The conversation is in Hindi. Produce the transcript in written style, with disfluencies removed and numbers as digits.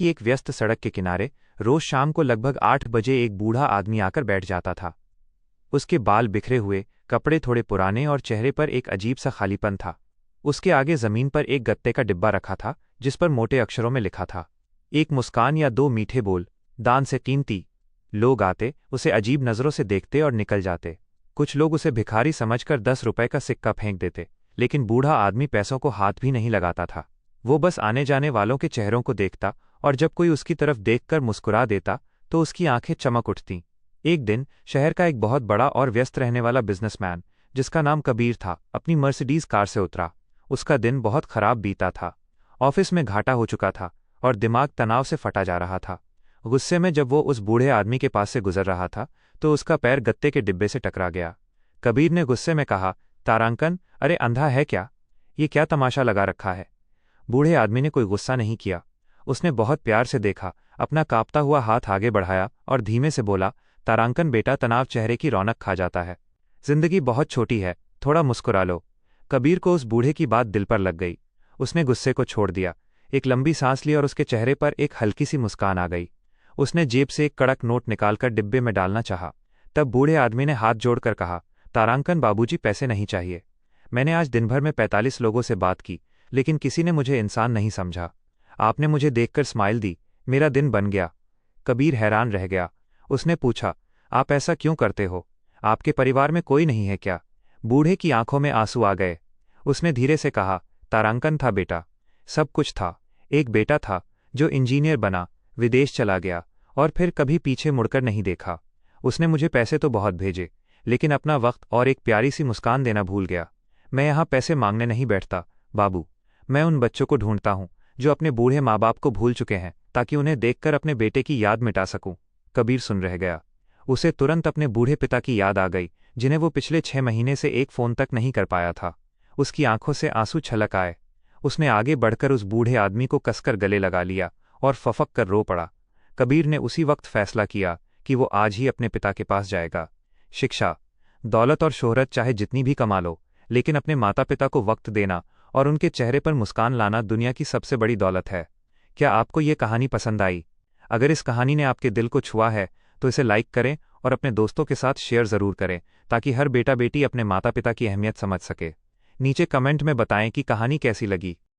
कि एक व्यस्त सड़क के किनारे रोज शाम को लगभग 8 बजे एक बूढ़ा आदमी आकर बैठ जाता था। उसके बाल बिखरे हुए, कपड़े थोड़े पुराने और चेहरे पर एक अजीब सा खालीपन था। उसके आगे जमीन पर एक गत्ते का डिब्बा रखा था जिस पर मोटे अक्षरों में लिखा था, एक मुस्कान या दो मीठे बोल, दान से कीमती। लोग आते, उसे अजीब नजरों से देखते और निकल जाते। कुछ लोग उसे भिखारी समझकर 10 रुपए का सिक्का फेंक देते, लेकिन बूढ़ा आदमी पैसों को हाथ भी नहीं लगाता था। वो बस आने जाने वालों के चेहरों को देखता, और जब कोई उसकी तरफ देखकर मुस्कुरा देता तो उसकी आंखें चमक उठतीं। एक दिन शहर का एक बहुत बड़ा और व्यस्त रहने वाला बिजनेसमैन, जिसका नाम कबीर था, अपनी मर्सिडीज कार से उतरा। उसका दिन बहुत खराब बीता था। ऑफिस में घाटा हो चुका था और दिमाग तनाव से फटा जा रहा था। गुस्से में जब वो उस बूढ़े आदमी के पास से गुजर रहा था तो उसका पैर गत्ते के डिब्बे से टकरा गया। कबीर ने गुस्से में कहा, तारांकन, अरे अंधा है क्या? ये क्या तमाशा लगा रखा है? बूढ़े आदमी ने कोई गुस्सा नहीं किया। उसने बहुत प्यार से देखा, अपना कांपता हुआ हाथ आगे बढ़ाया और धीमे से बोला, तारांकन बेटा, तनाव चेहरे की रौनक खा जाता है। जिंदगी बहुत छोटी है, थोड़ा मुस्कुरा लो। कबीर को उस बूढ़े की बात दिल पर लग गई। उसने गुस्से को छोड़ दिया, एक लंबी सांस ली और उसके चेहरे पर एक हल्की सी मुस्कान आ गई। उसने जेब से एक कड़क नोट निकालकर डिब्बे में डालना चाहा। तब बूढ़े आदमी ने हाथ जोड़कर कहा, तारांकन बाबूजी, पैसे नहीं चाहिए। मैंने आज दिन भर में 45 लोगों से बात की, लेकिन किसी ने मुझे इंसान नहीं समझा। आपने मुझे देखकर स्माइल दी, मेरा दिन बन गया। कबीर हैरान रह गया। उसने पूछा, आप ऐसा क्यों करते हो? आपके परिवार में कोई नहीं है क्या? बूढ़े की आंखों में आंसू आ गए। उसने धीरे से कहा, तारांकन था बेटा, सब कुछ था। एक बेटा था जो इंजीनियर बना, विदेश चला गया और फिर कभी पीछे मुड़कर नहीं देखा। उसने मुझे पैसे तो बहुत भेजे, लेकिन अपना वक्त और एक प्यारी सी मुस्कान देना भूल गया। मैं यहाँ पैसे मांगने नहीं बैठता बाबू। मैं उन बच्चों को ढूंढता हूँ जो अपने बूढ़े माँ बाप को भूल चुके हैं, ताकि उन्हें देखकर अपने बेटे की याद मिटा सकूं। कबीर सुन रह गया। उसे तुरंत अपने बूढ़े पिता की याद आ गई, जिन्हें वो पिछले 6 महीने से एक फोन तक नहीं कर पाया था। उसकी आंखों से आंसू छलक आए। उसने आगे बढ़कर उस बूढ़े आदमी को कसकर गले लगा लिया और फफक कर रो पड़ा। कबीर ने उसी वक्त फैसला किया कि वो आज ही अपने पिता के पास जाएगा। शिक्षा, दौलत और शोहरत चाहे जितनी भी कमा लो, लेकिन अपने माता पिता को वक्त देना और उनके चेहरे पर मुस्कान लाना दुनिया की सबसे बड़ी दौलत है। क्या आपको ये कहानी पसंद आई? अगर इस कहानी ने आपके दिल को छुआ है तो इसे लाइक करें और अपने दोस्तों के साथ शेयर ज़रूर करें, ताकि हर बेटा बेटी अपने माता पिता की अहमियत समझ सके। नीचे कमेंट में बताएं कि कहानी कैसी लगी।